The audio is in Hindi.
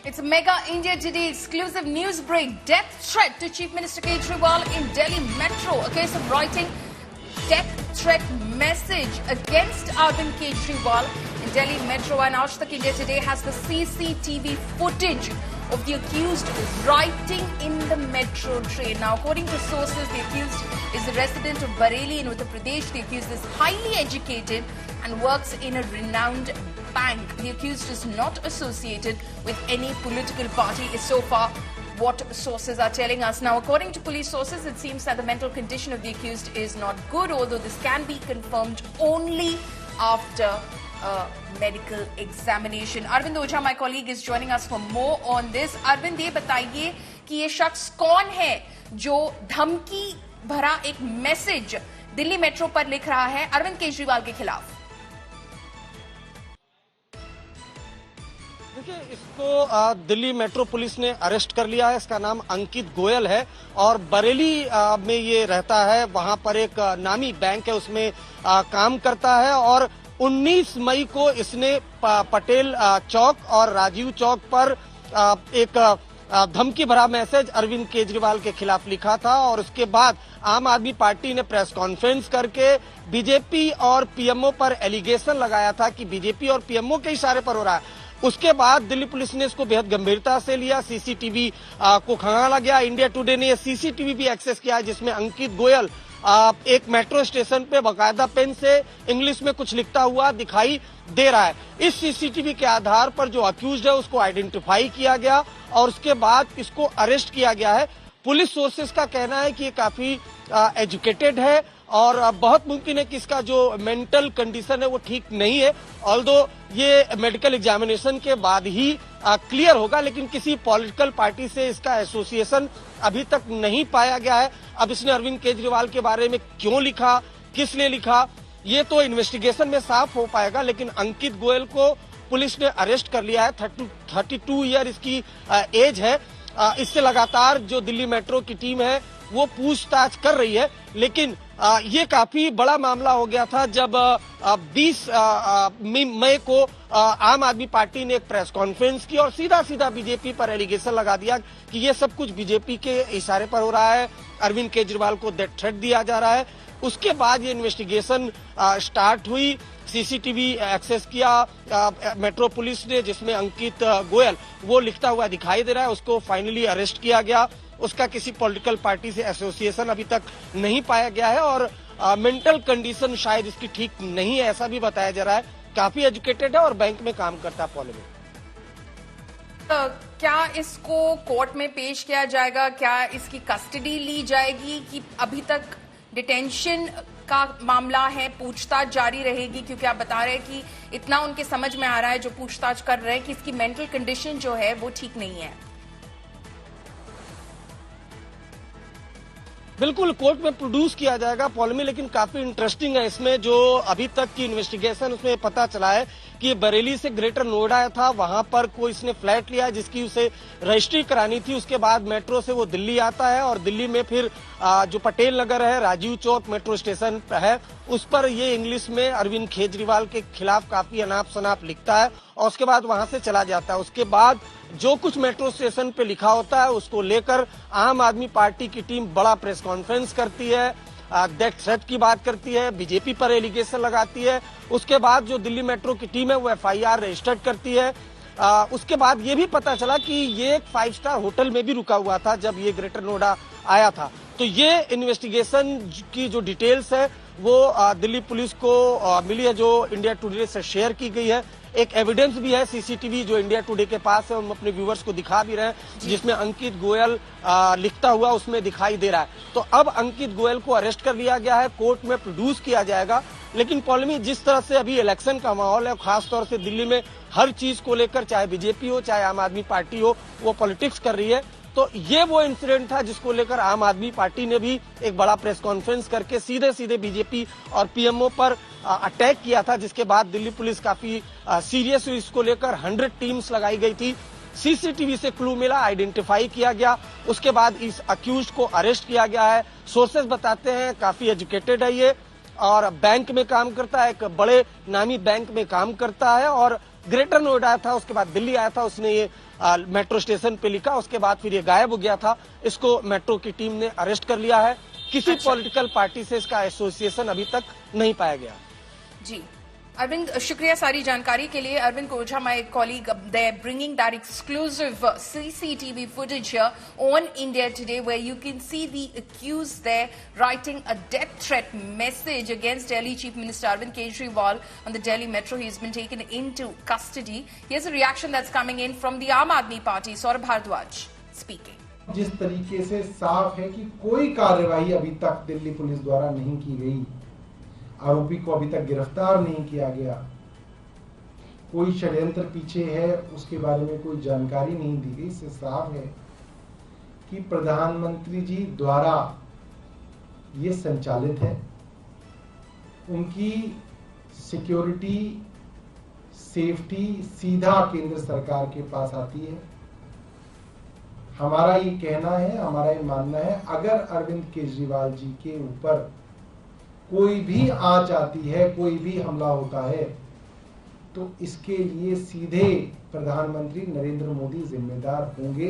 It's a Mega India Today exclusive news break. Death threat to Chief Minister Kejriwal in Delhi Metro. A case of writing death threat message against Arvind Kejriwal in Delhi Metro. And Aaj Tak India Today has the CCTV footage of the accused writing in the metro train. Now, according to sources, the accused is a resident of Bareilly in Uttar Pradesh. The accused is highly educated and works in a renowned bank. The accused is not associated with any political party, is so far what sources are telling us. Now, according to police sources, it seems that the mental condition of the accused is not good, although this can be confirmed only after medical examination. Arvind Oja, my colleague, is joining us for more on this. Arvind, ये बताइए कि ये शख्स कौन है जो धमकी भरा एक मैसेज दिल्ली मेट्रो पर लिख रहा है अरविंद केजरीवाल के खिलाफ? देखिए, इसको दिल्ली मेट्रो पुलिस ने अरेस्ट कर लिया है। इसका नाम अंकित गोयल है और बरेली में ये रहता है। वहां पर एक नामी बैंक है, उसमें काम करता है और 19 मई को इसने पटेल चौक और राजीव चौक पर एक धमकी भरा मैसेज अरविंद केजरीवाल के खिलाफ लिखा था और उसके बाद आम आदमी पार्टी ने प्रेस कॉन्फ्रेंस करके बीजेपी और पीएमओ पर एलिगेशन लगाया था कि बीजेपी और पीएमओ के इशारे पर हो रहा है। उसके बाद दिल्ली पुलिस ने इसको बेहद गंभीरता से लिया। सीसीटीवी को खंगाला गया। इंडिया टुडे ने सीसीटीवी भी एक्सेस किया जिसमें अंकित गोयल एक मेट्रो स्टेशन पे बाकायदा पेन से इंग्लिश में कुछ लिखता हुआ दिखाई दे रहा है। इस सीसीटीवी के आधार पर जो अक्यूज्ड है उसको आइडेंटिफाई किया गया और उसके बाद इसको अरेस्ट किया गया है। पुलिस सोर्सेस का कहना है कि ये काफी एजुकेटेड है और बहुत मुमकिन है कि इसका जो मेंटल कंडीशन है वो ठीक नहीं है। ऑल्दो ये मेडिकल एग्जामिनेशन के बाद ही क्लियर होगा, लेकिन किसी पॉलिटिकल पार्टी से इसका एसोसिएशन अभी तक नहीं पाया गया है। अब इसने अरविंद केजरीवाल के बारे में क्यों लिखा, किस लिए लिखा, ये तो इन्वेस्टिगेशन में साफ हो पाएगा। लेकिन अंकित गोयल को पुलिस ने अरेस्ट कर लिया है। 32 ईयर इसकी एज है। इससे लगातार जो दिल्ली मेट्रो की टीम है वो पूछताछ कर रही है। लेकिन ये काफी बड़ा मामला हो गया था जब 20 मई को आम आदमी पार्टी ने एक प्रेस कॉन्फ्रेंस की और सीधा सीधा बीजेपी पर एलिगेशन लगा दिया कि ये सब कुछ बीजेपी के इशारे पर हो रहा है, अरविंद केजरीवाल को डेथ थ्रेट दिया जा रहा है। उसके बाद ये इन्वेस्टिगेशन स्टार्ट हुई। सीसीटीवी एक्सेस किया मेट्रो पुलिस ने जिसमें अंकित गोयल वो लिखता हुआ दिखाई दे रहा है। उसको फाइनली अरेस्ट किया गया। उसका किसी पॉलिटिकल पार्टी से एसोसिएशन अभी तक नहीं पाया गया है और मेंटल कंडीशन शायद इसकी ठीक नहीं है, ऐसा भी बताया जा रहा है। काफी एजुकेटेड है और बैंक में काम करता है पॉली में। क्या इसको कोर्ट में पेश किया जाएगा? क्या इसकी कस्टडी ली जाएगी कि अभी तक डिटेंशन का मामला है, पूछताछ जारी रहेगी? क्योंकि आप बता रहे हैं कि इतना उनके समझ में आ रहा है जो पूछताछ कर रहे हैं कि इसकी मेंटल कंडीशन जो है वो ठीक नहीं है। बिल्कुल कोर्ट में प्रोड्यूस किया जाएगा पॉलिमी, लेकिन काफी इंटरेस्टिंग है इसमें जो अभी तक की इन्वेस्टिगेशन उसमें पता चला है कि बरेली से ग्रेटर नोएडा आया था। वहां पर कोई इसने फ्लैट लिया जिसकी उसे रजिस्ट्री करानी थी। उसके बाद मेट्रो से वो दिल्ली आता है और दिल्ली में फिर जो पटेल नगर है, राजीव चौक मेट्रो स्टेशन है, उस पर ये इंग्लिश में अरविंद केजरीवाल के खिलाफ काफी अनाप शनाप लिखता है और उसके बाद वहां से चला जाता है। उसके बाद जो कुछ मेट्रो स्टेशन पे लिखा होता है उसको लेकर आम आदमी पार्टी की टीम बड़ा प्रेस कॉन्फ्रेंस करती है, डेथ थ्रेट की बात करती है, बीजेपी पर एलिगेशन लगाती है। उसके बाद जो दिल्ली मेट्रो की टीम है वो एफआईआर रजिस्टर्ड करती है। उसके बाद ये भी पता चला कि ये एक 5 स्टार होटल में भी रुका हुआ था जब ये ग्रेटर नोएडा आया था। तो ये इन्वेस्टिगेशन की जो डिटेल्स है वो दिल्ली पुलिस को मिली है, जो इंडिया टुडे से शेयर की गई है। एक एविडेंस भी है सीसीटीवी जो इंडिया टुडे के पास है, हम अपने व्यूवर्स को दिखा भी रहे हैं, जिसमें अंकित गोयल लिखता हुआ उसमें दिखाई दे रहा है। तो अब अंकित गोयल को अरेस्ट कर लिया गया है, कोर्ट में प्रोड्यूस किया जाएगा। लेकिन पॉलिमी जिस तरह से अभी इलेक्शन का माहौल है, खासतौर से दिल्ली में हर चीज को लेकर, चाहे बीजेपी हो चाहे आम आदमी पार्टी हो, वो पॉलिटिक्स कर रही है। तो ये वो इंसिडेंट था जिसको लेकर आम आदमी पार्टी ने भी एक बड़ा प्रेस कॉन्फ्रेंस करके सीधे सीधे बीजेपी और पीएमओ पर अटैक किया था, जिसके बाद दिल्ली पुलिस काफी सीरियस हुई। इसको लेकर 100 टीम्स लगाई गई थी। सीसीटीवी से क्लू मिला, आइडेंटिफाई किया गया। उसके बाद इस अक्यूज को अरेस्ट किया गया है। सोर्सेज बताते हैं काफी एजुकेटेड है ये और बैंक में काम करता है, एक बड़े नामी बैंक में काम करता है और ग्रेटर नोएडा था, उसके बाद दिल्ली आया था। उसने ये मेट्रो स्टेशन पे लिखा, उसके बाद फिर ये गायब हो गया था। इसको मेट्रो की टीम ने अरेस्ट कर लिया है। किसी पॉलिटिकल पार्टी से इसका एसोसिएशन अभी तक नहीं पाया गया। जी अरविंद, शुक्रिया सारी जानकारी के लिए। Arvind Koja, my colleague, they're bringing that exclusive CCTV footage here on India Today, where you can see the accused there writing a death threat message against Delhi Chief Minister Arvind Kejriwal on the Delhi Metro. He's been taken into custody. Here's a reaction that's coming in from the Aam Aadmi Party. Saurabh Bhardwaj speaking. जिस तरीके से साफ है कि कोई कार्रवाई अभी तक दिल्ली पुलिस द्वारा नहीं की गई, आरोपी को अभी तक गिरफ्तार नहीं किया गया, कोई षड्यंत्र पीछे है उसके बारे में कोई जानकारी नहीं दी गई, इससे साफ है कि प्रधानमंत्री जी द्वारा ये संचालित है। उनकी सिक्योरिटी, सेफ्टी सीधा केंद्र सरकार के पास आती है। हमारा ये कहना है, हमारा ये मानना है, अगर अरविंद केजरीवाल जी के ऊपर कोई भी आंच आती है, कोई भी हमला होता है, तो इसके लिए सीधे प्रधानमंत्री नरेंद्र मोदी जिम्मेदार होंगे।